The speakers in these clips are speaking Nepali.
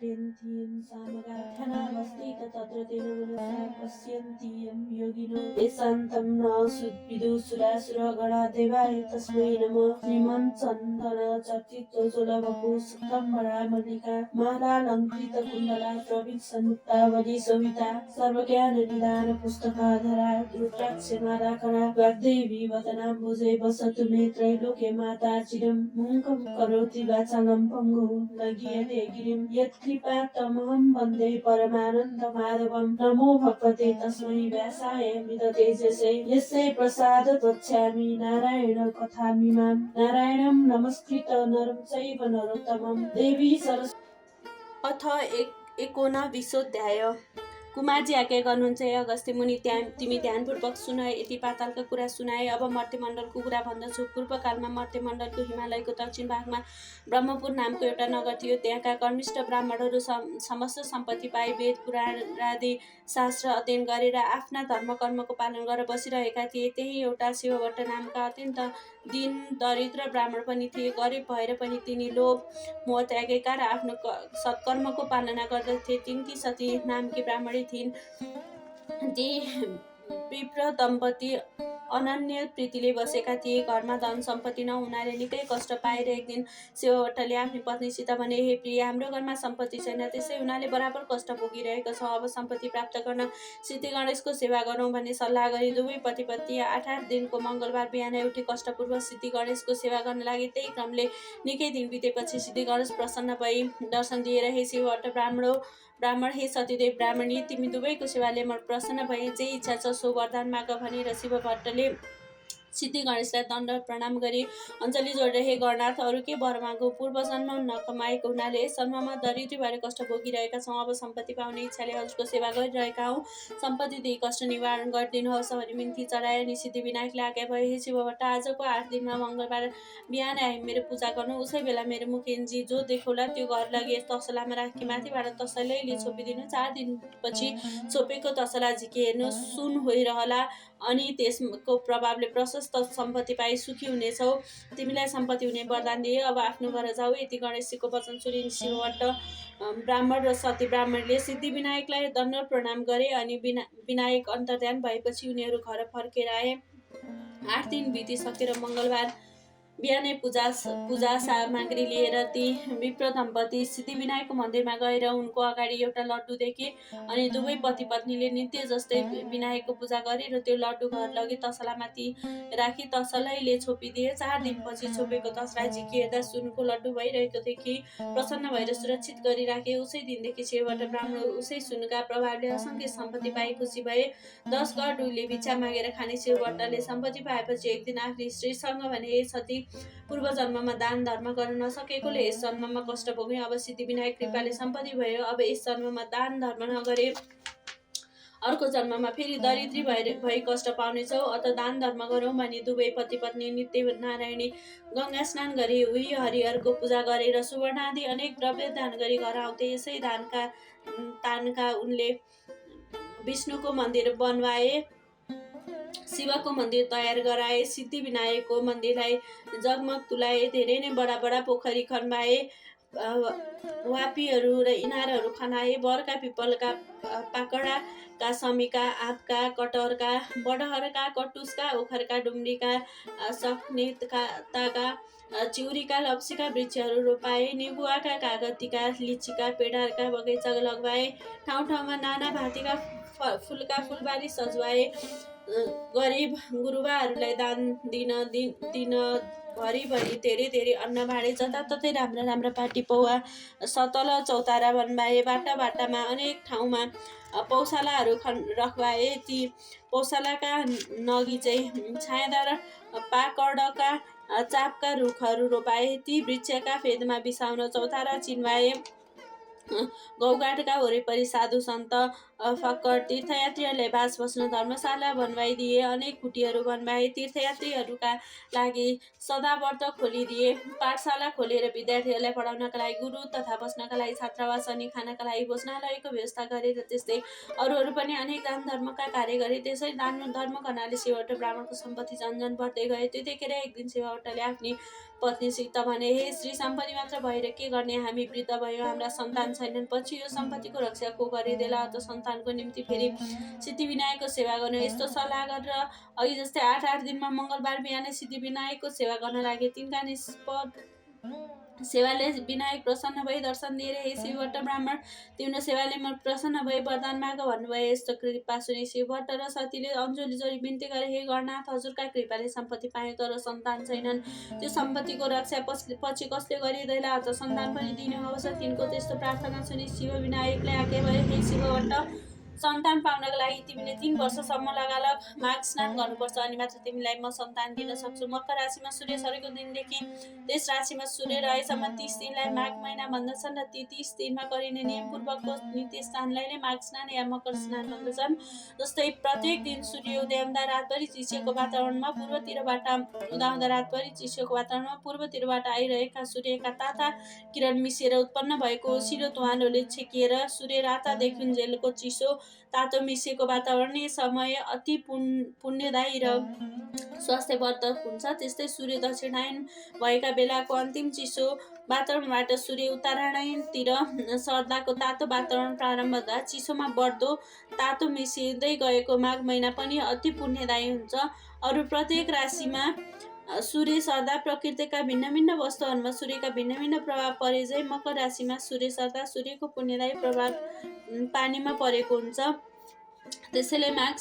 पठन्त्यं सामगाठनावस्थित तत्र तेन मनसा पश्यन्ति यं योगिनो यशान्तं न विदुसुरासुरगणा देवाय तस्मै नमः श्रीमन्चन्दन चर्चित्तोज्ज्वलवपुस्तम्बरा मल्लिका मालालङ्कृतकुण्डला प्रविशन्मुक्तावली शोभिता सर्वज्ञाननिदान पुस्तकाधरा रुद्राक्षमालाकरा वाग्देवी वदनाम्बुजे वसतु मे त्रैलोक्ये माता चिरं मुङ्खं करोति वाचालं पङ्गुः न गीयते गिरिं यत्कृपात्तमहं वन्दे परमानन्दमाधवं नमो भगवते तस्मै व्यासाय मृततेजसे यस्य प्रसादात् वक्ष्यामि नारायण कथामिमां नारायणं नमस्कृत्य नरं चैव नरोत्तमं देवी सरस्वती अथ एकोनविंशोऽध्याय। कुमारजी आज्ञा गर्नुहुन्छ हे अगस्त्य मुनि, तिमी ध्यानपूर्वक सुन। यति पातालका कुरा सुनाए। अब मर्त्यमण्डलको कुरा भन्दछु। पूर्वकालमा मर्त्यमण्डलको हिमालयको दक्षिण भागमा ब्रह्मपुर नामको एउटा नगर थियो। त्यहाँका कर्मिष्ठ ब्राह्मणहरू समस्त सम्पत्ति पाई वेद पुराणादि शास्त्र अध्ययन गरेर आफ्ना धर्मकर्मको पालन गरेर बसिरहेका थिए। त्यही एउटा शिवभट्ट नामका अत्यन्त दीन दरिद्र ब्राह्मण पनि थिए। गरिब भएर पनि तिनी लोभ मोह त्यागेका र आफ्नो सत्कर्मको पालना गर्दथे। तिनकी सती नामकी ब्राह्मणी थिइन्। ती विप्र दम्पति अनन्य प्रीतिले बसेका थिए। घरमा धन सम्पत्ति नहुनाले निकै कष्ट पाएर एक दिन शिवभट्टले आफ्नी पत्नीसित भने, हे प्रिय, हाम्रो घरमा सम्पत्ति छैन, त्यसै हुनाले बराबर कष्ट भोगिरहेका छौँ। अब सम्पत्ति प्राप्त गर्न सिद्धि गणेशको सेवा गरौँ भन्ने सल्लाह गरी दुवै पति पत्नी 8 दिनको मङ्गलबार बिहानै उठी कष्टपूर्वक सिद्धि गणेशको सेवा गर्न लागे। त्यही क्रमले निकै दिन बितेपछि सिद्धि गणेश प्रसन्न भई दर्शन दिएर, हे शिवभट्ट ब्राह्मण, हे सतीदेव ब्राह्मणी, तिमी दुवैको सेवाले म प्रसन्न भए। जे इच्छा छ सो वरदान माग भनेर शिवभट्टले सिद्धि गणेशलाई दण्ड प्रणाम गरी अञ्जली जोडेर, हे गणनाथ, अरू के वर मागौँ? पूर्व जन्म नकमाएको हुनाले यस जन्ममा दरिद्री भएर कष्ट भोगिरहेका छौँ। अब सम्पत्ति पाउने इच्छाले हजुरको सेवा गरिरहेका हौँ। सम्पत्ति दिई कष्ट निवारण गरिदिनुहोस् भनी बिन्ती चढाए। अनि सिद्धिविनायकले आज्ञा भयो, हे शिवभट्ट, आजको 8 दिनमा मङ्गलबार बिहान आए मेरो पूजा गर्नु। उसै बेला मेरो मुखेन्जी जो देखौला त्यो घर लगे तसलामा राखी माथिबाट तसलैले छोपिदिनु। 4 दिनपछि छोपेको तसला झिकी हेर्नु, सुन होइरहला अनि त्यसको प्रभावले प्रशस्त सम्पत्ति पाई सुखी हुनेछौ। तिमीलाई सम्पत्ति हुने वरदान दिए। अब आफ्नो घर जाऊ। यति गणेशजीको वचन सुनि शिवभट्ट ब्राह्मण र सती ब्राह्मणले सिद्धिविनायकलाई दण्ड प्रणाम गरे। अनि विनायक अन्तर्ध्यान भएपछि उनीहरू घर फर्केर आए। 8 दिन बितिसकेर मङ्गलबार बिहानै पूजा सामग्री लिएर ती विप्र दम्पति सिद्धिविनायकको मन्दिरमा गएर उनको अगाडि एउटा लड्डु देखे। अनि दुवै पति पत्नीले नित्य जस्तै विनायकको पूजा गरे र त्यो लड्डु घर लगे तसलामाथि राखी तसलैले छोपिदिए। 4 दिनपछि छोपेको तसला झिकी हेर्दा सुनको लड्डु भइरहेको देखि प्रसन्न भएर सुरक्षित गरी राखे। उसै दिनदेखि शिवभट्ट ब्राह्मण उसै सुनका प्रभावले असङ्ख्य सम्पत्ति पाई खुसी भए। 10 गढुले भिक्षा मागेर खाने शिवभट्टले सम्पत्ति पाएपछि एक दिन आफ्नी स्त्रीसँग भने, हे सती, पूर्व जन्ममा दान धर्म गर्न नसकेकोले यस जन्ममा कष्ट भोगे। अब सिद्धिविनायक कृपाले सम्पत्ति भयो। अब यस जन्ममा दान धर्म नगरे अर्को जन्ममा फेरि दरिद्री भई कष्ट पाउनेछौ। अत दान धर्म गरौँ भनी दुवै पति पत्नी नित्य नारायणी गङ्गा स्नान गरी उही हरिहरको पूजा गरेर सुवर्ण आदि अनेक द्रव्य दान गरी घर आउँथे। यसै तानका उनले विष्णुको मन्दिर बनवाए, शिवको मन्दिर तयार गराए, सिद्धिविनायकको मन्दिरलाई जगमग तुलाए, धेरै नै बडा बडा पोखरी खन्वाए, वापीहरू र इनारहरू खनाए। बरका, पिपलका, पाकडा, समीका, आँपका, कटहरका, बडहरका, कटुसका, ओखरका, डुम्रीका, सक्नेताका, चिउरीका, लप्सीका वृक्षहरू रोपाए। निबुवाका, कागतीका, लिचीका, पेडारका बगैँचा लगवाए। ठाउँ ठाउँमा नाना भाँतीका फुलका फुलबारी सजुवाए। गरिब गुरुबाहरूलाई दान दिन भरिभरि धेरै अन्न बाँडे। जताततै राम्रा पाटी पौवा सतल चौतारा बनवाए। बाटामा अनेक ठाउँमा पौशालाहरू रखवाए। ती पौशालाका नगी चाहिँ छायादार पाकडका चापका रुखहरू रोपाए। ती वृक्षका फेदमा बिसाउन चौतारा चिन्वाए। गौघाटका वरिपरि साधु सन्त फक्कर तीर्थयात्रीहरूले बास बस्न धर्मशाला बनवाइदिए, अनेक कुटीहरू बनवाए, तीर्थयात्रीहरूका लागि सदाव्रत खोलिदिए, पाठशाला खोलेर विद्यार्थीहरूलाई पढाउनका लागि गुरु तथा बस्नका लागि छात्रावास अनि खानका लागि भोजनालयको व्यवस्था गरे र त्यस्तै अरूहरू पनि अनेक दान धर्मका कार्य गरे। त्यसै दान धर्म गर्नाले शिवभट्ट ब्राह्मणको सम्पत्ति झन्झन बढ्दै गए। त्यतिखेर एक दिन शिवभट्टले आफ्नी पत्नीसित भने, हे श्री, सम्पत्ति मात्र भएर के गर्ने, हामी वृद्ध भयौँ, हाम्रा सन्तान छैनन्, पछि यो सम्पत्तिको रक्षा को गरिदेला, अत सन्तानको निम्ति फेरि सिद्धिविनायकको सेवा गर्नु। यस्तो सल्लाह गरेर अघि जस्तै 8 दिनमा मङ्गलबार बिहानै सिद्धिविनायकको सेवा गर्न लागे। तिनका निष्पद सेवाले विनायक प्रसन्न भई दर्शन दिएर, हे शिवभट्ट ब्राह्मण, तिम्रो सेवाले म प्रसन्न भई वरदान माग भन्नुभयो। यस्तो कृपा सुनि शिवभट्ट र सतीले अन्जली जोडी बिन्ती गरे, हे गणनाथ, हजुरका कृपाले सम्पत्ति पायौँ तर सन्तान छैनन्, त्यो सम्पत्तिको रक्षा पछि कसले गरिदेला, अझ सन्तान पनि दिनु होस्। तिनको त्यस्तो प्रार्थना सुनि शिव विनायकले आज्ञा भए, हे शिवभट्ट, सन्तान पाउनका लागि तिमीले 3 वर्षसम्म लगालग माघ स्नान गर्नुपर्छ, अनि मात्र तिमीलाई म सन्तान दिन सक्छु। मकर राशिमा सूर्य सरेको दिनदेखि त्यस राशिमा सूर्य रहेसम्म 30 दिनलाई माघ महिना भन्दछन् र ती 30 दिनमा गरिने नियमपूर्वकको नित्य स्नानलाई नै माघ स्नान या मकर स्नान भन्दछन्। जस्तै प्रत्येक दिन सूर्य उदय हुँदा रातभरि चिसोको वातावरणमा पूर्वतिरबाट उदाउँदा रातभरि चिसोको वातावरणमा पूर्वतिरबाट आइरहेका सूर्यका ताता किरण मिसिएर उत्पन्न भएको ओसिलो तुवालोले छेकिएर सूर्य राता देखुन्जेलको चिसो तातो मिसिएको वातावरणीय समय अति पुण्यदायी र स्वास्थ्यवर्धक हुन्छ। त्यस्तै सूर्य दक्षिणायन भएका बेलाको अन्तिम चिसो वातावरणबाट सूर्य उत्तरायणतिर सर्दाको तातो वातावरण प्रारम्भ हुँदा चिसोमा बढ्दो तातो मिसिँदै गएको माघ महिना पनि अति पुण्यदायी हुन्छ। अरू प्रत्येक राशिमा सूर्य सर्दा प्रकृतिका भिन्न भिन्न वस्तुहरूमा सूर्यका भिन्न भिन्न प्रभाव परे झै मकर राशिमा सूर्य सर्दा सूर्यको पुण्यदायी प्रभाव पानीमा परेको हुन्छ। त्यसैले माघ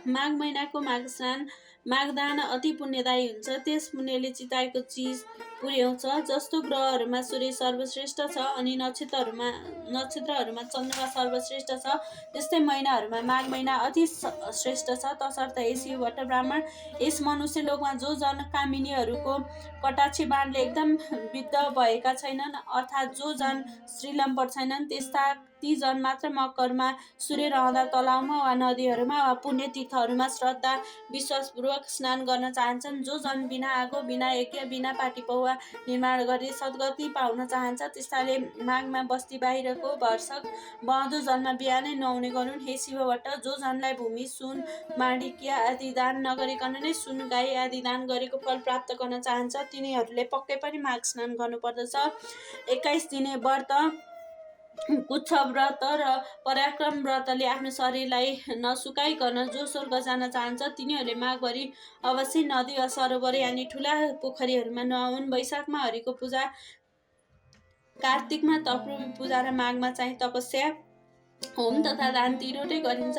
महिनाको माघ स्नान माघदान अति पुण्यदायी हुन्छ। त्यस पुण्यले चिताएको चिज पुर्याउँछ। जस्तो ग्रहहरूमा सूर्य सर्वश्रेष्ठ छ अनि नक्षत्रहरूमा चन्द्रमा सर्वश्रेष्ठ छ, त्यस्तै महिनाहरूमा माघ महिना अति श्रेष्ठ छ। तसर्थ हे शिवभट्ट ब्राह्मण, यस मनुष्य लोकमा जो जन कामिनीहरूको कटाक्षी बाणले एकदम विद्ध भएका छैनन्, अर्थात् जो जन श्रीलम्बर छैनन्, ती जन मात्र मकरमा सूर्य रहँदा तलाउमा वा नदीहरूमा वा पुण्य तीर्थहरूमा श्रद्धा विश्वासपूर्वक स्नान गर्न चाहन्छन्। जो जन बिना आगो, बिना यज्ञ, बिना पाटी पौवा निर्माण गरी सद्गति पाउन चाहन्छ, त्यस्ताले माघमा बस्ती बाहिरको भरसक बहँदो जनमा बिहानै नुहाउने गरून्। हे शिवभट्ट, जो जनलाई भूमि, सुन, माणिक्य आदि दान नगरिकन नै सुन, गाई आदि दान गरेको फल प्राप्त गर्न चाहन्छ, तिनीहरूले पक्कै पनि माघ स्नान गर्नुपर्दछ। 21 दिने व्रत, कुच्छ व्रत र पराक्रम व्रतले आफ्नो शरीरलाई नसुकाइकन जो स्वर्ग जान चाहन्छ, तिनीहरूले माघभरि अवश्य नदी वा सरोवर यानि ठुला पोखरीहरूमा नुहाउन्। वैशाखमा हरिको पूजा, कार्तिकमा तपरूपी पूजा र माघमा चाहिँ तपस्या, होम तथा दान तिरोटै गरिन्छ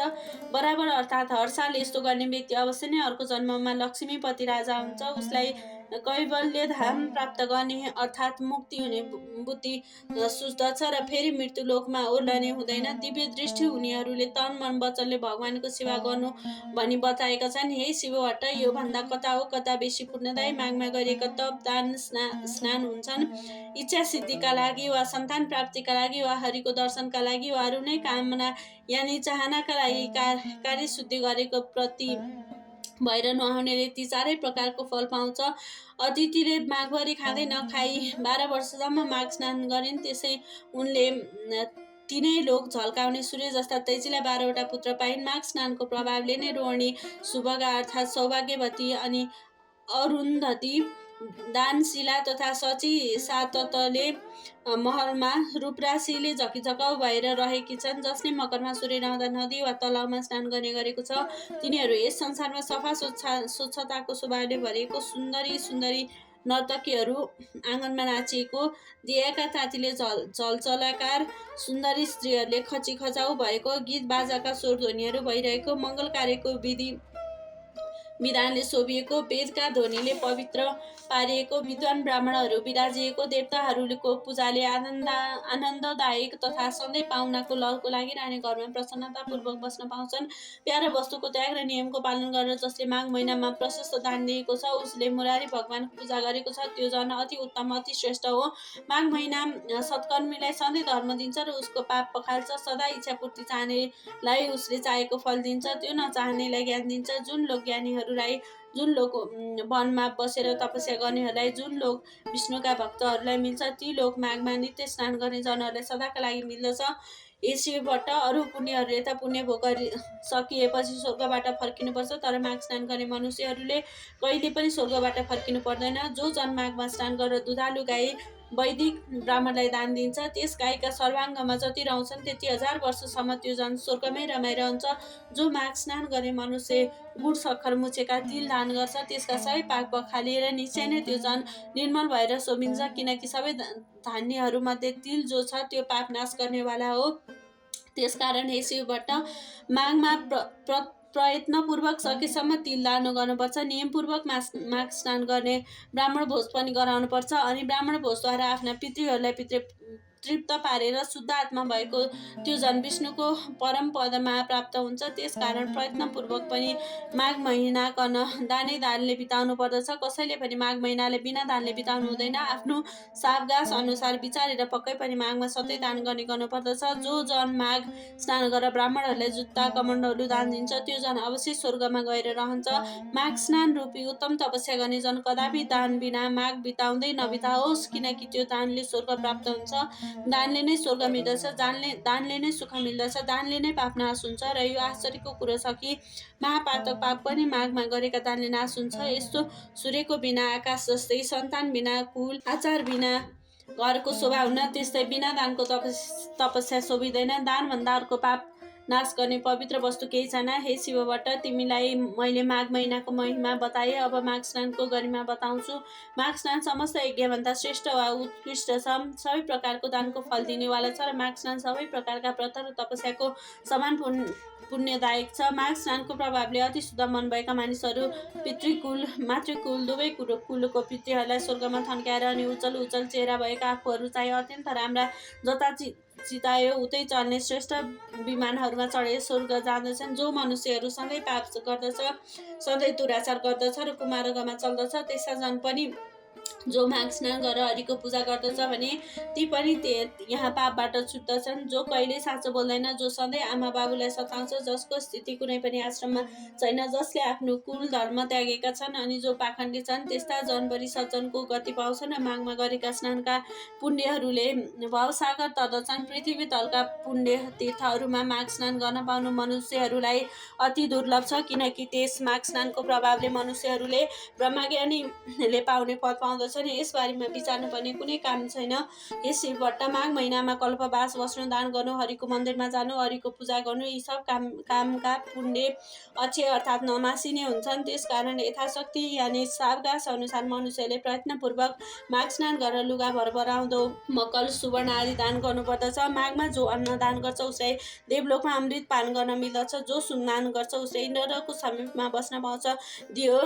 बराबर। अर्थात् हर साल यस्तो गर्ने व्यक्ति अवश्य नै अर्को जन्ममा लक्ष्मीपति राजा हुन्छ। उसलाई कैवल्य धाम प्राप्त गर्ने अर्थात् मुक्ति हुने बुद्धि सुझ्दछ र फेरि मृत्यु लोकमा ओर्लने हुँदैन। दिव्य दृष्टि हुनेहरूले तन मन वचनले भगवानको सेवा गर्नु भनी बताएका छन्। हे शिवभट्ट, यो भन्दा कता हो कता बेसी पुण्यदायी माघमा गरिएका तप, दान, स्नान हुन्छन्। इच्छा सिद्धिका लागि वा सन्तान प्राप्तिका लागि वा हरिको दर्शनका लागि वा अरू नै कामना यानि चाहनाका लागि कार्यशुद्धि गरेको प्रति भएर नुहाउनेले ती 4 प्रकारको फल पाउँछ। अदितिले माघभरि खाँदै नखाई 12 वर्षसम्म माघ स्नान गरिन्। त्यसै उनले तीनै लोक झल्काउने सूर्य जस्ता तेजीलाई 12 वटा पुत्र पाइन्। माघ स्नानको प्रभावले नै रोहिणी, सुभगा अर्थात् सौभाग्यवती अनि अरुन्धती, दानशिला तथा शची साततले महलमा रूपराशिले झकिझकाउ भएर रहेकी छन्। जसले मकरमा सूर्य रहँदा नदी वा तलाउमा स्नान गर्ने गरेको छ, तिनीहरू यस संसारमा सफा स्वच्छताको स्वभावले भरिएको सुन्दरी सुन्दरी नर्तकीहरू, आँगनमा नाचिएको दिएका तातीले झलझलाकार सुन्दरी स्त्रीहरूले खचिखचाउ भएको गीत बाजाका स्वर ध्वनिहरू भइरहेको मङ्गल कार्यको विधि विधानले शोभिएको, वेदका ध्वनिले पवित्र पारिएको, विद्वान ब्राह्मणहरू विराजिएको, देवताहरूको पूजाले आनन्ददायक तथा सधैँ पाहुनाको लहको लागिरहने घरमा प्रसन्नतापूर्वक बस्न पाउँछन्। प्यारो वस्तुको त्याग र नियमको पालन गरेर जसले माघ महिनामा प्रशस्त दान दिएको छ, उसले मुरारी भगवानको पूजा गरेको छ, त्यो झन् अति उत्तम, अति श्रेष्ठ हो। माघ महिना सत्कर्मीलाई सधैँ धर्म दिन्छ र उसको पाप पखाल्छ। सदा इच्छापूर्ति चाहनेलाई उसले चाहेको फल दिन्छ, त्यो नचाहनेलाई ज्ञान दिन्छ। जुन लोक ज्ञानीहरूलाई, जुन लोक वनमा बसेर तपस्या गर्नेहरूलाई, जुन लोक विष्णुका भक्तहरूलाई मिल्छ, ती लोक माघमा नित्य स्नान गर्ने जनहरूलाई सदाका लागि मिल्दछ। हे शिवबाट अरू पुण्यहरूले त पुण्य भोग सकिएपछि स्वर्गबाट फर्किनुपर्छ, तर माघ स्नान गर्ने मनुष्यहरूले कहिले पनि स्वर्गबाट फर्किनु पर्दैन। जो जन माघमा स्नान गरेर दुधालु गाई वैदिक ब्राह्मणलाई दान दिन्छ, त्यस गाईका सर्वाङ्गमा जति रहन्छन् त्यति 1000 वर्षसम्म त्यो जन स्वर्गमै रमाइरहन्छ। जो माघ स्नान गर्ने मनुष्य गुड सक्खर मुछेका तिल दान गर्छ, त्यसका सबै पाप पखालिएर निश्चय नै त्यो जन निर्मल भएर शोभिन्छ, किनकि सबै धान्यहरूमध्ये तिल जो छ त्यो पाप नाश गर्नेवाला हो। त्यसकारण हे शिवबाट माघमा प्रयत्नपूर्वक सकेसम्म तिल दान गर्नुपर्छ। नियमपूर्वक माघ स्नान गर्ने ब्राह्मण भोज पनि गराउनुपर्छ अनि ब्राह्मण भोजद्वारा आफ्ना पितृहरूलाई तृप्त पारेर शुद्ध आत्मा भएको त्यो जन विष्णुको परम पदमा प्राप्त हुन्छ। त्यसकारण प्रयत्नपूर्वक पनि माघ महिनाकन दानले बिताउनु पर्दछ। कसैले पनि माघ महिनाले बिना दानले बिताउनु हुँदैन। आफ्नो सावगास अनुसार विचारेर पक्कै पनि माघमा सधैँ दान गर्नुपर्दछ। जो जन माघ स्नान गरेर ब्राह्मणहरूलाई जुत्ता कमण्डलु दान दिन्छ, त्यो जन अवश्य स्वर्गमा गएर रहन्छ। माघ स्नान रूपी उत्तम तपस्या गर्ने जन कदापि दान बिना माघ बिताउँदै नबिताओस्, किनकि त्यो दानले स्वर्ग प्राप्त हुन्छ। दानले नै स्वर्ग मिल्दछ, दानले नै सुख मिल्दछ, दानले नै पाप नाश हुन्छ। र यो आश्चर्यको कुरो छ कि महापातक पाप पनि माघमा गरेका दानले नाश हुन्छ। यस्तो सूर्यको बिना आकाश जस्तै, सन्तान बिना कुल, आचार बिना घरको शोभा हुन, त्यस्तै बिना दानको तपस्या शोभिँदैन। दानभन्दा अर्को पाप नाश गर्ने पवित्र वस्तु केही छैन। हे शिवबाट तिमीलाई मैले माघ महिनाको महिमा बताएँ, अब माघ स्नानको गरिमा बताउँछु। माघ स्नान समस्त यज्ञभन्दा श्रेष्ठ वा उत्कृष्ट छ, सबै प्रकारको दानको फल दिनेवाला छ र माघ स्नान सबै प्रकारका व्रत र तपस्याको समान पुण्यदायक छ। माघ स्नानको प्रभावले अति शुद्ध मन भएका मानिसहरू पितृकुल मातृकुल दुवै कुलको पितृहरूलाई स्वर्गमा थन्क्याएर अनि उज्जवल चेहरा भएका आफूहरू चाहिँ अत्यन्त राम्रा, जता चितायो उतै चल्ने श्रेष्ठ विमानहरूमा चढेर स्वर्ग जाँदछन्। जो मनुष्यहरू सधैँ पाप गर्दछ, सधैँ दुराचार गर्दछ र कुमार्गमा चल्दछ, त्यस्ता जन पनि जो माघ स्नान गरेर हरिको पूजा गर्दछ भने ती पनि यहाँ पापबाट छुट्दछन्। जो कहिल्यै साँचो बोल्दैन, जो सधैँ आमा बाबुलाई सताउँछ, जसको स्थिति कुनै पनि आश्रममा छैन, जसले आफ्नो कुल धर्म त्यागेका छन् अनि जो पाखण्डी छन्, त्यस्ता जनभरि सज्जनको गति पाउँछन्। माघमा गरेका स्नानका पुण्यहरूले भवसागर तर्दछन्। पृथ्वी तलका पुण्य तीर्थहरूमा माघ स्नान गर्न पाउनु मनुष्यहरूलाई अति दुर्लभ छ, किनकि त्यस माघ स्नानको प्रभावले मनुष्यहरूले ब्रह्मज्ञानीले पाउने पद पाउँदछन्। यसबारेमा विचार्नुपर्ने कुनै काम छैन। हे शिवभट्ट, माघ महिनामा कल्पवास बस्नु, दान गर्नु, हरिको मन्दिरमा जानु, हरिको पूजा गर्नु, यी सब कामका पुण्य अक्षय अर्थात् ननासिने हुन्छन्। त्यसकारण यथाशक्ति यानि सावगास अनुसार मनुष्यले प्रयत्नपूर्वक माघ स्नान गरेर लुगा भरभराउँदो मकल सुवर्ण आदि दान गर्नुपर्दछ। माघमा जो अन्न दान गर्छ उसलाई देवलोकमा अमृत पान गर्न मिल्दछ। जो सुन दान गर्छ उसले इन्द्रको समीपमा बस्न पाउँछ। दियो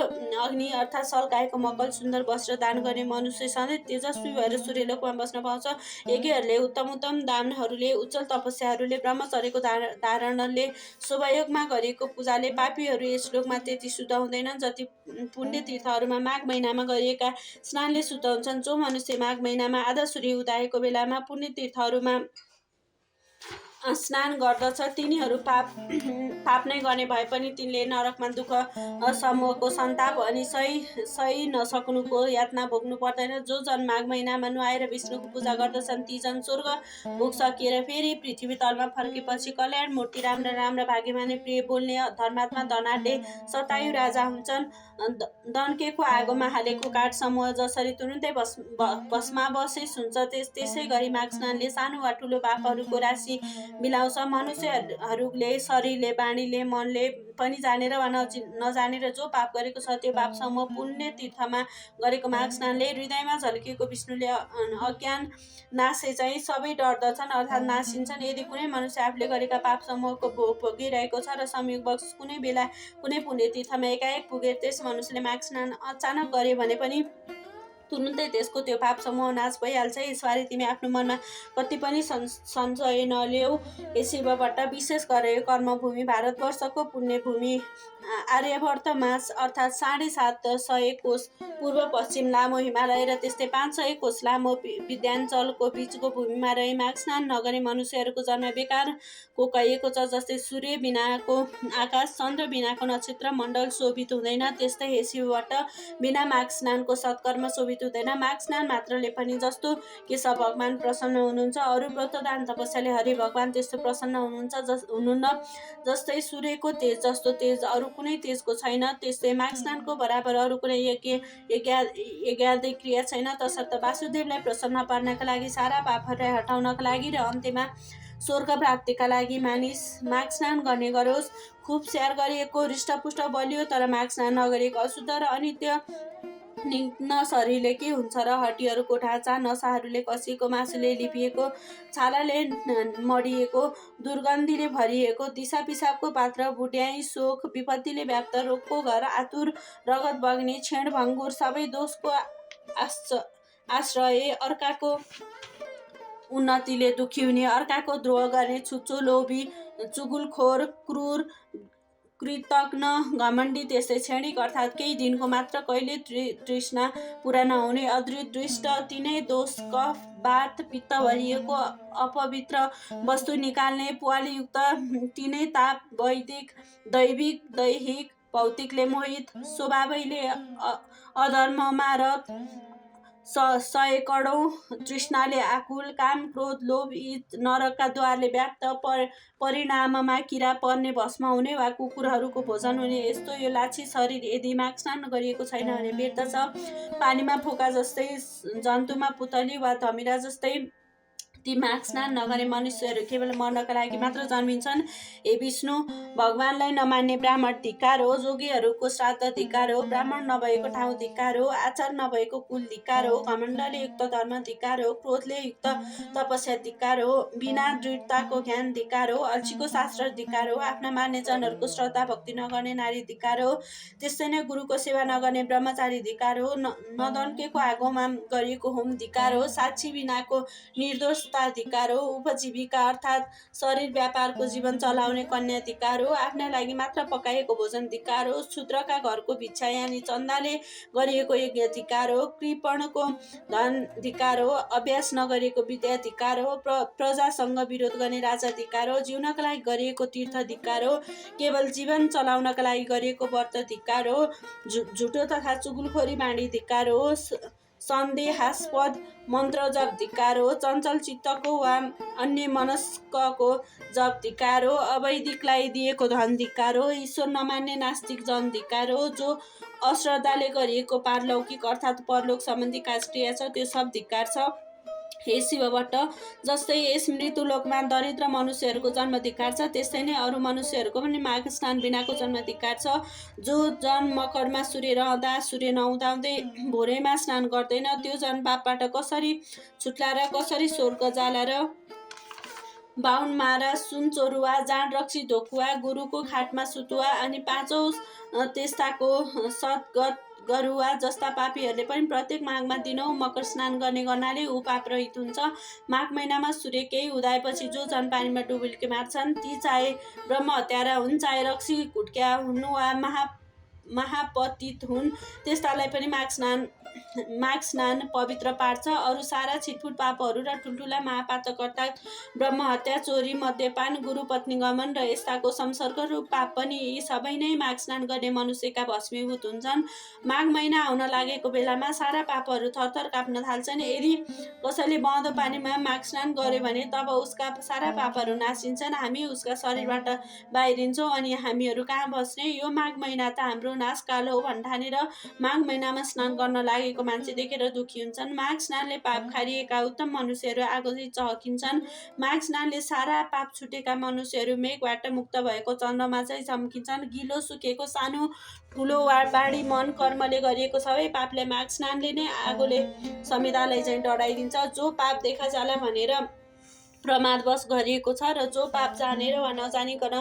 अग्नि अर्थात् सल्काएको मकल सुन्दर वस्त्र दान गर्ने मनुष्य सधैँ तेजस्वी भएर सूर्यलोकमा बस्न पाउँछ। यज्ञहरूले उत्तम दानहरूले, उज्जवल तपस्याहरूले, ब्रह्मचर्यको धारणले, शुभयोगमा गरिएको पूजाले पापीहरू यस लोकमा त्यति शुद्ध हुँदैनन् जति पुण्य तीर्थहरूमा माघ महिनामा गरिएका स्नानले शुद्ध हुन्छन्। जो मनुष्य माघ महिनामा आधा सूर्य उदाएको बेलामा पुण्य तीर्थहरूमा स्नान गर्दछ, तिनीहरू पाप नै गर्ने भए पनि तिनले नरकमा दुःख समूहको सन्ताप अनि सही नसक्नुको यातना भोग्नु पर्दैन। जो जन माघ महिनामा नुहाएर विष्णुको पूजा गर्दछन्, ती जन स्वर्ग भोग सकिएर फेरि पृथ्वी तलमा फर्केपछि कल्याण मूर्ति, राम्रा भाग्यमानी, प्रिय बोल्ने, धर्मात्मा, धनाढ्य, शतायु राजा हुन्छन्। दन्केको आगोमा हालेको काठ समूह जसरी तुरुन्तै भस्मावशेष हुन्छ, त्यसै गरी माघ स्नानले सानो वा ठुलो पापहरूको राशि मिलाउँछ। मनुष्यहरूले शरीरले, बाणीले, मनले पनि जानेर वा नजानेर जो पाप गरेको छ त्यो पाप समूह पुण्य तीर्थमा गरेको माघ स्नानले हृदयमा झल्किएको विष्णुले अज्ञान नाशे चाहिँ सबै डर्दछन् अर्थात् नासिन्छन्। यदि कुनै मनुष्य आफूले गरेका पाप समूहको भोग भोगिरहेको छ र संयोगवश कुनै बेला कुनै पुण्य तीर्थमा एकाएक पुगेर त्यस मनुष्यले माघ स्नान अचानक गरे भने पनि तुरुन्तै त्यसको त्यो पाप समूह नाश भइहाल्छ। यसबारे तिमी आफ्नो मनमा कति पनि सञ्चय नल्याऊ। हे शिवभट्ट, विशेष गरेर कर्मभूमि भारतवर्षको पुण्यभूमि आर्यावर्तमा अर्थात् 750 कोश पूर्व पश्चिम लामो हिमालय र त्यस्तै 500 कोश लामो विन्ध्याचलको बीचको भूमिमा रही माघ स्नान नगरे मनुष्यहरूको जन्म बेकारको कहिएको छ। जस्तै सूर्य बिनाको आकाश, चन्द्र बिनाको नक्षत्र मण्डल शोभित हुँदैन, त्यस्तै हे शिवभट्ट, बिना माघ स्नानको सत्कर्म शोभित हुँदैन। माघ स्नान मात्रले पनि जस्तो केशव भगवान प्रसन्न हुनुहुन्छ, अरू व्रतदान तपस्याले हरि भगवान त्यस्तो प्रसन्न हुनुहुन्न। जस्तै सूर्यको तेज जस्तो तेज अरू कुनै तेजको छैन, त्यस्तै माघ स्नानको बराबर अरू कुनै यज्ञादि क्रिया छैन। तसर्थ वासुदेवलाई प्रसन्न पार्नका लागि, सारा पापहरूलाई हटाउनका लागि र अन्त्यमा स्वर्ग प्राप्तिका लागि मानिस माघ स्नान गर्ने गरोस्। खुब स्याहार गरिएको हृष्टपुष्ट बलियो तर माघ स्नान नगरिएको अशुद्ध र अनित्य निग्न शरीरले के हुन्छ र हड्डीहरूको ढाँचा, नसाहरूले कसिएको, मासुले लिपिएको, छालाले मडिएको, दुर्गन्धीले भरिएको, दिशा पिसाबको पात्र, बुढ्याई, शोक, विपत्तिले व्याप्त, रोगको घर, आतुर, रगत बग्ने, छेड भङ्गुर, सबै दोषको आश्रय, अर्काको उन्नतिले दुखी हुने, अर्काको द्रोह गर्ने, छुच्चो, लोभी, चुगुलखोर, क्रूर, कृतज्ञ, घमण्डी, त्यस्तै क्षणिक अर्थात् केही दिनको मात्र, कहिले तृष्णा पुरा नहुने, अदृष्ट, तिनै दोष, कफ, वात, पित्त भरिएको, अपवित्र वस्तु निकाल्ने, पुवालीयुक्त, तिनै ताप, दैविक, दैहिक, भौतिकले मोहित, स्वभावैले अधर्ममा रत, सयकडौँ तृष्णाले आकुल, काम, क्रोध, लोभ, ईद, नरकका द्वारले व्याप्त, परिणाममा किरा पर्ने, भस्म हुने वा कुकुरहरूको भोजन हुने, यस्तो यो लाछी शरीर यदि माघ स्नान गरिएको छैन भने व्यर्थ छ। पानीमा फोका जस्तै, जन्तुमा पुतली वा धमिरा जस्तै ती माघ स्नान नगर्ने मनुष्यहरू केवल मर्नका लागि मात्र जन्मिन्छन्। हे विष्णु, भगवानलाई नमान्ने ब्राह्मण धिक्कार हो, जोगीहरूको श्राद्ध धिक्कार हो, ब्राह्मण नभएको ठाउँ धिक्कार हो, आचार नभएको कुल धिक्कार हो, घमण्डले युक्त धर्म धिक्कार हो, क्रोधले युक्त तपस्या धिक्कार हो, बिना दृढताको ज्ञान धिक्कार हो, अल्छीको शास्त्र धिक्कार हो, आफ्ना मान्ने जनहरूको श्रद्धा भक्ति नगर्ने नारी धिक्कार हो, त्यस्तै नै गुरुको सेवा नगर्ने ब्रह्मचारी धिक्कार हो, नदन्केको आगोमा गरिएको होम धिक्कार हो, साक्षी बिनाको निर्दोष धिक्कार हो, उपजीविका अर्थात् शरीर व्यापारको जीवन चलाउने कन्या धिक्कार हो, आफ्ना लागि मात्र पकाएको भोजन धिक्कार हो, शूद्रका घरको भिक्षा यानि चन्दाले गरिएको यज्ञ धिक्कार हो, कृपणको धन धिक्कार हो, अभ्यास नगरिएको विद्या धिक्कार हो, प्रजासँग विरोध गर्ने राजा धिक्कार हो, जिउनका लागि गरिएको तीर्थ धिक्कार हो, केवल जीवन चलाउनका लागि गरिएको व्रत धिक्कार हो, झुटो तथा चुगुलखोरी बाणी धिक्कार हो, सन्देहास्पद मन्त्र जप धिक्कार हो, चञ्चल चित्तको वा अन्य मनस्कको जप धिक्कार हो, अवैदिकलाई दिएको धन धिक्कार हो, ईश्वर नमान्ने नास्तिक जन धिक्कार हो, जो अश्रद्धाले गरिएको पारलौकिक अर्थात् परलोक सम्बन्धी क्रिया छ त्यो सब धिक्कार छ। हे शिवभट्ट, जस्तै यस मृत्युलोकमा दरिद्र मनुष्यहरूको जन्म धिक्कार छ, त्यस्तै नै अरू मनुष्यहरूको पनि माघ स्नान बिनाको जन्म धिक्कार छ। जो जन मकरमा सूर्य रहँदा सूर्य नउदाउँदै भोरैमा स्नान गर्दैन त्यो जन पापबाट कसरी छुट्ला र कसरी स्वर्ग जाला र बाहुन मारा, सुन चोरुवा, जाँड रक्सी ढोकुवा, गुरुको खाटमा सुतुवा अनि पाँचौँ त्यस्ताको सद्गत गरुवा जस्ता पापीहरूले पनि प्रत्येक माघमा दिनौँ मकर स्नान गर्ने गर्नाले ऊ पाप रहित हुन्छ। माघ महिनामा सूर्य केही उदाएपछि जो जन पानीमा डुबुल्की मार्छन् ती चाहे ब्रह्म हत्यारा हुन्, चाहे रक्सी घुट्क्या हुन् वा महापतित हुन्, त्यस्तालाई पनि माघ स्नान पवित्र पार्छ। अरू सारा छिटफुट पापहरू र ठुल्ठुला महापातकर्ता ब्रह्म हत्या, चोरी, मद्यपान, गुरुपत्नी गमन र यस्ताको संसर्ग रूप पाप पनि यी सबै नै माघ स्नान गर्ने मनुष्यका भस्मीभूत हुन्छन्। माघ महिना आउन लागेको बेलामा सारा पापहरू थरथर काप्न थाल्छन्। यदि कसैले बहँदो पानीमा माघ स्नान गर्यो भने तब उसका सारा पापहरू नासिन्छन्, हामी उसका शरीरबाट बाहिरिन्छौँ अनि हामीहरू कहाँ बस्ने। यो माघ महिना त हाम्रो नाशकाल हो भन्ठानेर माघ महिनामा स्नान गर्न लागे लागेको मान्छे देखेर दुखी हुन्छन्। माघ स्नानले पाप खारिएका उत्तम मनुष्यहरू आगो चाहिँ चहकिन्छन्। माघ स्नानले सारा पाप छुटेका मनुष्यहरू मेघबाट मुक्त भएको चन्द्रमा चाहिँ चम्किन्छन्। गिलो सुकेको सानो ठुलो वा बाढी मन कर्मले गरिएको सबै पापले माघ स्नानले नै आगोले संविधालाई चाहिँ डढाइदिन्छ। जो पाप देखा जाला भनेर प्रमादवश गरिएको छ र जो पाप जानेर वा नजानिकन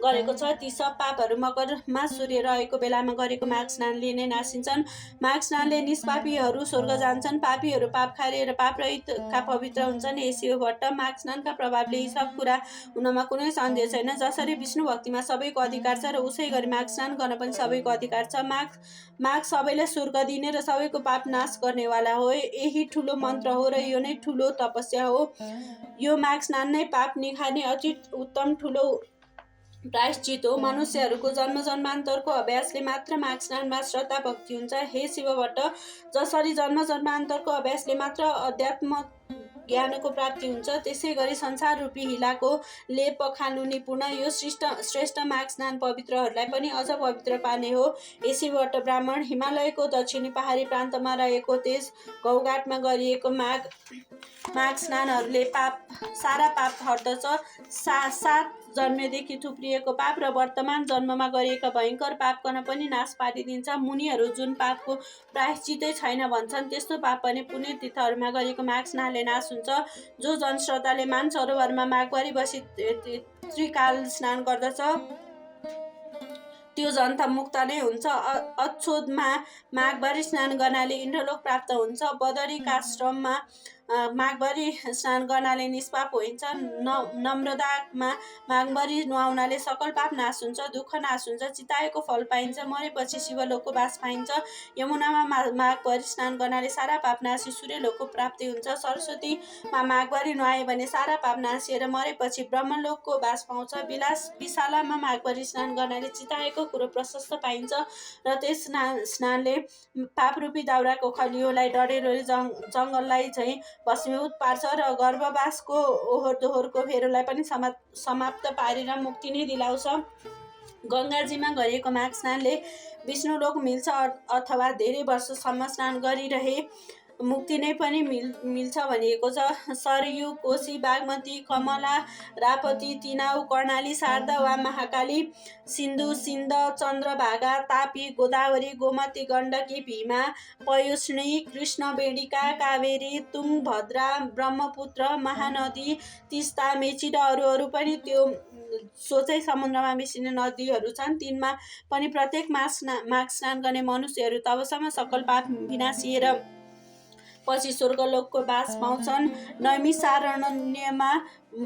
गरेको छ ती सब पापहरू मकरमा सूर्य रहेको बेलामा गरेको माघ स्नानले नै नासिन्छन्। माघ स्नानले निष्पापीहरू स्वर्ग जान्छन्। पापीहरू पाप खारेर पाप रहितका पवित्र हुन्छन्। हे शिव भट्ट, माघ स्नानका प्रभावले यी सब कुरा हुनमा कुनै सन्देह छैन। जसरी विष्णु भक्तिमा सबैको अधिकार छ र उसै गरी माघ स्नान गर्न पनि सबैको अधिकार छ। माघ सबैलाई स्वर्ग दिने र सबैको पाप नाश गर्नेवाला हो। यही ठुलो मन्त्र हो र यो नै ठुलो तपस्या हो। यो माघ स्नान नै पाप निखार्ने अति उत्तम ठुलो प्रायश्चित हो। मनुष्यहरूको जन्म जन्मान्तरको अभ्यासले मात्र माघ स्नानमा श्रद्धा भक्ति हुन्छ। हे शिव भट्ट, जसरी जन्म जन्मान्तरको अभ्यासले मात्र अध्यात्म ज्ञानको प्राप्ति हुन्छ त्यसै गरी संसार रूपी हिलाको लेप पखाल्नु निपुण यो श्रेष्ठ माघ स्नान पवित्रहरूलाई पनि अझ पवित्र पार्ने हो। हे शिव भट्ट ब्राह्मण, हिमालयको दक्षिणी पहाडी प्रान्तमा रहेको त्यस गौघाटमा गरिएको माघ स्नानहरूले सारा पाप हट्दछ। सात जन्मेदेखि थुप्रिएको पाप र वर्तमान जन्ममा गरिएका भयङ्कर पापकन पनि नाश पारिदिन्छ। मुनिहरू जुन पापको प्रायश्चितै छैन भन्छन् त्यस्तो पाप पनि पुण्य तीर्थहरूमा गरिएको माघ स्नानले नाश हुन्छ। जो जनश्रद्धाले मानसरोवरमा माघभरि बसी त्रिकाल स्नान गर्दछ त्यो जन त मुक्त नै हुन्छ। अच्छोदमा माघभरि स्नान गर्नाले इन्द्रलोक प्राप्त हुन्छ। बदरिकाश्रममा माघभरि स्नान गर्नाले निष्पाप होइन्छ। नम्रदामा माघभरि नुहाउनाले सकल पाप नाश हुन्छ, दुःख नाश हुन्छ, चिताएको फल पाइन्छ, मरेपछि शिवलोकको बास पाइन्छ। यमुनामा माघभरि स्नान गर्नाले सारा पाप नासी सूर्यलोकको प्राप्ति हुन्छ। सरस्वतीमा माघभरि नुहाए भने सारा पाप नासिएर मरेपछि ब्रह्मलोकको बास पाउँछ। विशालामा माघभरि स्नान गर्नाले चिताएको कुरो प्रशस्त पाइन्छ र त्यस स्नानले पापरूपी दाउराको खलियोलाई डढेर जङ्गललाई चाहिँ भस्मीभूत पार्छ र गर्भवासको ओहोर दोहोरको फेरोलाई पनि समाप्त पारेर मुक्ति नै दिलाउँछ। गङ्गाजीमा गरिएको माघ स्नानले विष्णुलोक मिल्छ अथवा धेरै वर्षसम्म स्नान गरिरहे मुक्ति नै पनि मिल्छ भनिएको छ। सरयू, कोशी, बागमती, कमला, रापती, तिनाउ, कर्णाली, शारदा वा महाकाली, सिन्धु, सिन्ध, चन्द्रभागा, तापी, गोदावरी, गोमती, गण्डकी, भीमा, पयोष्णी, कृष्णवेणिका, कावेरी, तुङ्गभद्रा, ब्रह्मपुत्र, महानदी, तिस्ता, मेची र अरू पनि त्यो सोचै समुद्रमा मिसिने नदीहरू छन्। तिनमा पनि प्रत्येक माघ स्नान गर्ने मनुष्यहरू तबसम्म सकल पाप विनाशिएर पछि स्वर्गलोकको बास पाउँछन्। नैमिषारण्यमा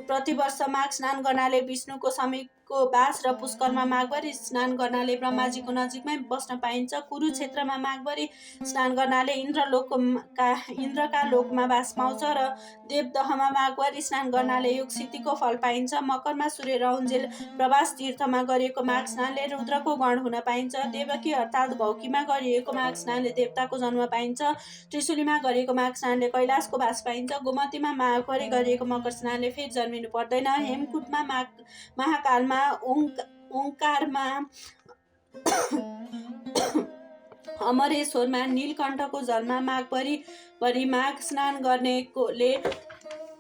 प्रतिवर्ष माघ स्नान गर्नाले विष्णुको समीपको बास र पुष्करमा माघभरि स्नान गर्नाले ब्रह्माजीको नजिकमै बस्न पाइन्छ। कुरुक्षेत्रमा माघभरि स्नान गर्नाले इन्द्रका लोकमा बास पाउँछ र देवदहमा माघभरि स्नान गर्नाले योग सिद्धिको फल पाइन्छ। मकरमा सूर्य रहन्जेल प्रभास तीर्थमा गरिएको माघ स्नानले रुद्रको गण हुन पाइन्छ। देवकी अर्थात् भौकीमा गरिएको माघ स्नानले देवताको जन्म पाइन्छ। त्रिशुलीमा गरिएको माघ स्नानले कैलाशको बास पाइन्छ। गोमतीमा माघभरि गरिएको मकर स्नानले फेरि जन्मिनु पर्दैन। हेमकुटमा महाकालमा ओङ्कारमा अमरेश्वरमा नीलकण्ठको जलमा माघभरि माघ स्नान गर्नेले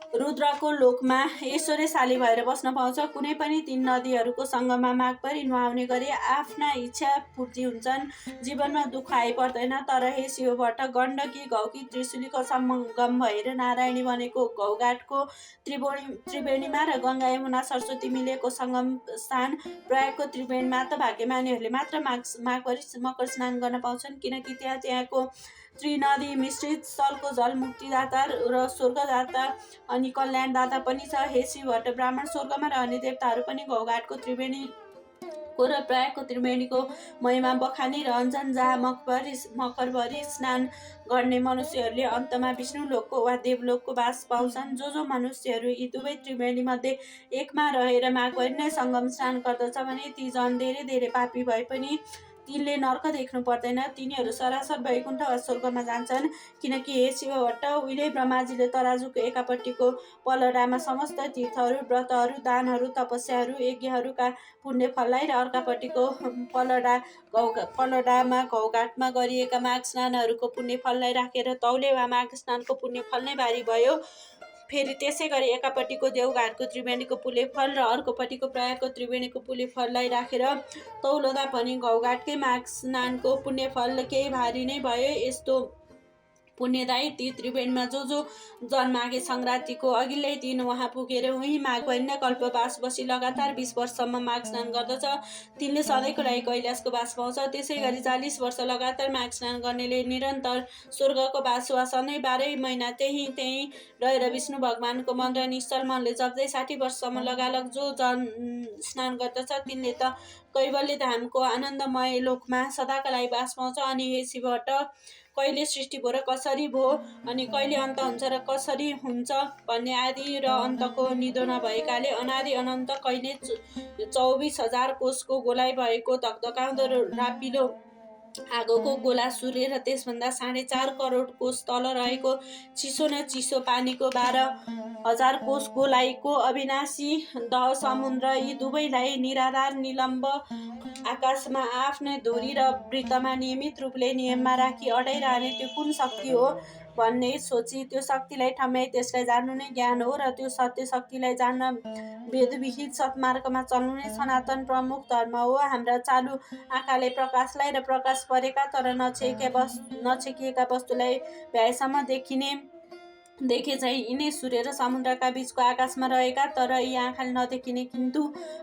रुद्रको लोकमा ऐश्वर्यशाली भएर बस्न पाउँछ। कुनै पनि तीन नदीहरूको सङ्गममा माघभरि नुहाउने गरी आफ्ना इच्छा पूर्ति हुन्छन्। जीवनमा दुःख आइपर्दैन। तर हे शिव भट्ट, गण्डकी, घौकी, त्रिशुलीको सङ्गम भएर नारायणी बनेको घौघाटको त्रिवेणीमा र गङ्गा, यमुना, सरस्वती मिलेको सङ्गम स्थान प्रयागको त्रिवेणीमा त भाग्यमानीहरूले मात्र माघभरि मकर स्नान गर्न पाउँछन्, किनकि त्यहाँको त्रिनदी मिश्रित स्थलको जल मुक्तिदाता र स्वर्गदाता अनि कल्याणदाता पनि छ। हे शिव भट्ट ब्राह्मण, स्वर्गमा रहने देवताहरू पनि घौघाटको त्रिवेणीको र प्रयागको त्रिवेणीको महिमा बखानी रहन्छन्, जहाँ मकरभरि स्नान गर्ने मनुष्यहरूले अन्तमा विष्णुलोकको वा देवलोकको बास पाउँछन्। जो मनुष्यहरू यी दुवै त्रिवेणी मध्ये एकमा रहेर माघभरि नै सङ्गम स्नान गर्दछ भने ती जन धेरै धेरै पापी भए पनि तिनले नर्क देख्नु पर्दैन, तिनीहरू सरासर वैकुण्ठ वा स्वर्गमा जान्छन्। किनकि हे शिवभट्ट, उहिले ब्रह्माजीले तराजुको एकापट्टिको पलडामा समस्त तीर्थहरू, व्रतहरू, दानहरू, तपस्याहरू, यज्ञहरूका पुण्यफललाई र अर्कापट्टिको पलडामा घौघाटमा गरिएका माघ स्नानहरूको पुण्यफललाई राखेर तौले वा माघ स्नानको पुण्यफल नै भारी भयो। फेरि त्यसै गरी एकापट्टिको देवघाटको त्रिवेणीको पुण्यफल र अर्कोपट्टिको प्रयागको त्रिवेणीको पुण्यफललाई राखेर तौलदा पनि घौघाटकै माघ स्नानको पुण्यफल केही भारी नै भयो। यस्तो पुण्यदायी ती त्रिवेणीमा जो जन माघे सङ्क्रान्तिको अघिल्लै दिन उहाँ पुगेर उही माघ कल्पवास बसी लगातार 20 वर्षसम्म माघ स्नान गर्दछ, तिनले सधैँको लागि कैलाशको बास पाउँछ। त्यसै गरी 40 वर्ष लगातार माघ स्नान गर्नेले निरन्तर स्वर्गको बास वा सधैँ 12 महिना त्यहीँ रहेर विष्णु भगवानको मन्त्र निश्चल मनले जप्दै 60 वर्षसम्म लगालग जो जन स्नान गर्दछ तिनले त कैवल्य धामको आनन्दमय लोकमा सदाका लागि बास पाउँछ। अनि हे शिवभट्ट, कहिले सृष्टि भयो र कसरी भयो, अनि कहिले अन्त हुन्छ र कसरी हुन्छ भन्ने आदि र अन्तको निदो नभएकाले अनादि अनन्त कहिले 24,000 कोषको गोलाइ भएको धकधकाउँदो रापिलो आगोको गोला सूर्य र त्यसभन्दा 4.5 करोड कोष तल रहेको चिसो न चिसो पानीको 12,000 कोष गोलाइको अविनाशी दह समुद्र, यी दुवैलाई निराधार निलम्ब आकाशमा आफ्नै धुरी र वृत्तमा नियमित रूपले नियममा राखी अडाइरहने त्यो कुन शक्ति हो भन्ने सोची त्यो शक्तिलाई ठम्याई त्यसलाई जान्नु नै ज्ञान हो र त्यो सत्य शक्तिलाई जान्न वेदविहित सत्मार्गमा चल्नु नै सनातन प्रमुख धर्म हो। हाम्रा चालु आँखाले प्रकाशलाई र प्रकाश परेका तर नछेकिएका वस्तुलाई भ्याएसम्म देखे चाहिँ यिनै सूर्य र समुद्रका बीचको आकाशमा रहेका तर यी आँखाले नदेखिने किन्तु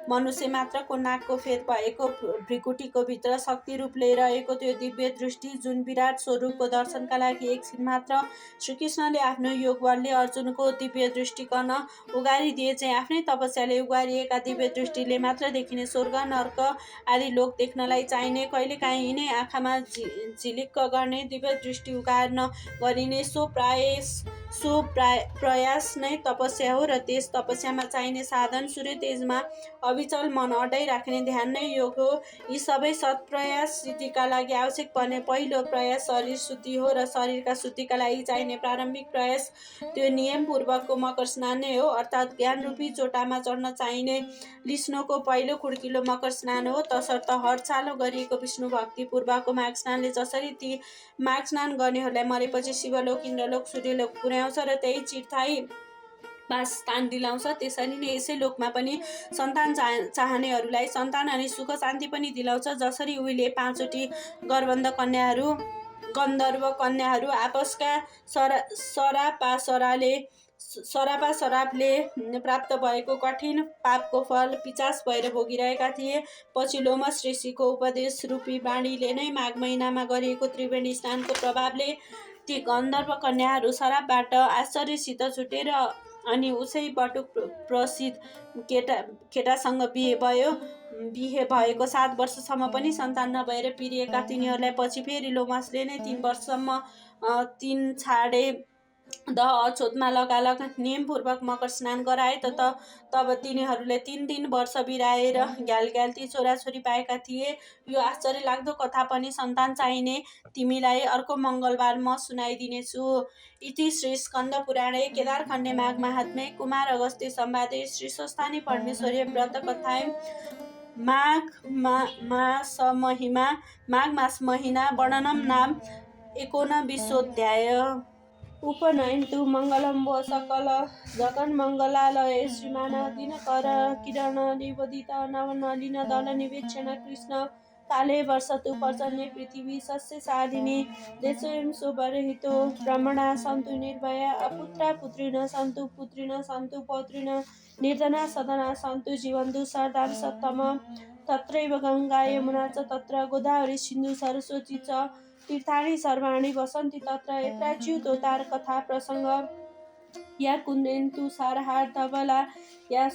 मनुष्य मात्रको नाकको फेद भएको भ्रिकुटीको भित्र शक्ति रूपले रहेको त्यो दिव्य दृष्टि, जुन विराट स्वरूपको दर्शनका लागि एकछिन मात्र श्रीकृष्णले आफ्नो योग बलले अर्जुनको दिव्य दृष्टि गर्न उगारिदिए चाहिँ आफ्नै तपस्याले उगारिएका दिव्य दृष्टिले मात्र देखिने स्वर्ग नर्क आदि लोक देख्नलाई चाहिने, कहिलेकाहीँ यिनै आँखामा झिलिक्क गर्ने दिव्य दृष्टि उगार्न गरिने सो प्रयास नै तपस्या हो र त्यस तपस्यामा चाहिने साधन सूर्य तेजमा अविचल मन अडाइ राख्ने ध्यान नै योग हो। यी सबै सत्प्रयास सिद्धिका लागि आवश्यक पर्ने पहिलो प्रयास शरीर शुद्धि हो र शरीरका शुद्धिका लागि चाहिने प्रारम्भिक प्रयास त्यो नियमपूर्वकको मकर स्नान नै हो, अर्थात् ज्ञानरूपी चोटामा चढ्न चाहिने लिस्नोको पहिलो खुड्किलो मकर स्नान हो। तसर्थ हरचालो गरिएको विष्णु भक्तिपूर्वकको माघ स्नानले जसरी ती माघ स्नान गर्नेहरूलाई मरेपछि शिवलोक, इन्द्रलोक, सूर्यलोक पुर्याउँछ र त्यही चिरस्थायी वासस्थान दिलाउँछ, त्यसरी नै यसै लोकमा पनि सन्तान चाहनेहरूलाई सन्तान अनि सुख शान्ति पनि दिलाउँछ। जसरी उहिले 5वटी गन्धर्व कन्याहरू आपसका सरापले प्राप्त भएको कठिन पापको फल पिचास भएर भोगिरहेका थिए। पछि लोमस ऋषिको उपदेश रूपी बाणीले नै माघ महिनामा गरिएको त्रिवेणी स्नानको प्रभावले ती गन्धर्व कन्याहरू सरापबाट आश्चर्यसित छुटेर अनि उसै बटुक प्रसिद्ध केटासँग बिहे भएको 7 वर्षसम्म पनि सन्तान नभएर पिरिएका तिनीहरूलाई पछि फेरि लोमसले नै 3 वर्षसम्म 3 छाडे दह अछोतमा लगालग नियमपूर्वक मकर स्नान गराए। तब तिनीहरूले 3 वर्ष बिराएर घ्यालघ्याल्ती छोराछोरी पाएका थिए। यो आश्चर्य लाग्दो कथा पनि सन्तान चाहिने तिमीलाई अर्को मङ्गलबार म सुनाइदिनेछु। इति श्री स्कन्द पुराणे केदारखण्डे माघ महात्म्ये कुमार अगस्त्य संवादे श्री स्वस्थानी परमेश्वरी व्रत कथायां माघ मास महिना वर्णनम नाम 19 उपनयन्तु मङ्गलं वो सकल जगन्मङ्गलालये श्रीमान दिनकर किरण निवेदित नवनलिन दल निवेक्षण कृष्ण काले वर्षतु पर्जन्ये पृथिवी सस्यशालिनी देशोऽयं शोभरहितो ब्रह्मणा सन्तु निर्भया अपुत्रा पुत्रिण सन्तु पुत्रिण सन्तु पौत्रिण निर्धना सदना सन्तु जीवन्तु शरदां सत्तम तत्रैव गङ्गा यमुना च तत्र गोदावरी सिन्धु सरस्वती च तीर्थानि सर्वाणि वसन्ति तत्र यत्राच्युतोत्तार कथा प्रसंग या कुन्देन्तु सारहार धवला या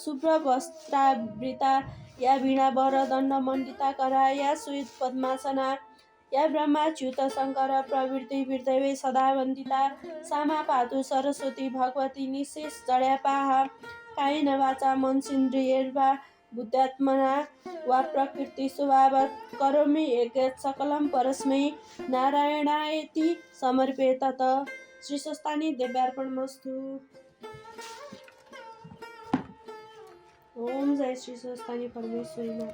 शुभ्रवस्त्रावृता या वीणावरदण्ड मण्डिता करा या श्वेत पद्मासना या ब्रह्माच्युत शङ्कर प्रवृत्ति हृदये सदा वन्दिता सामा पातु सरस्वती भगवती निशेष जड्यापाः कायेन वाचा मनसेन्द्रियैर्वा बुद्धात्मना वा प्रकृति स्वभावात् करोमि यत् सकलं परस्मै नारायणायेति समर्पयेत। श्री स्वस्तानि देव्यार्पणमस्तु। ओम जय श्री स्वस्तानि परमेश्वरी माता।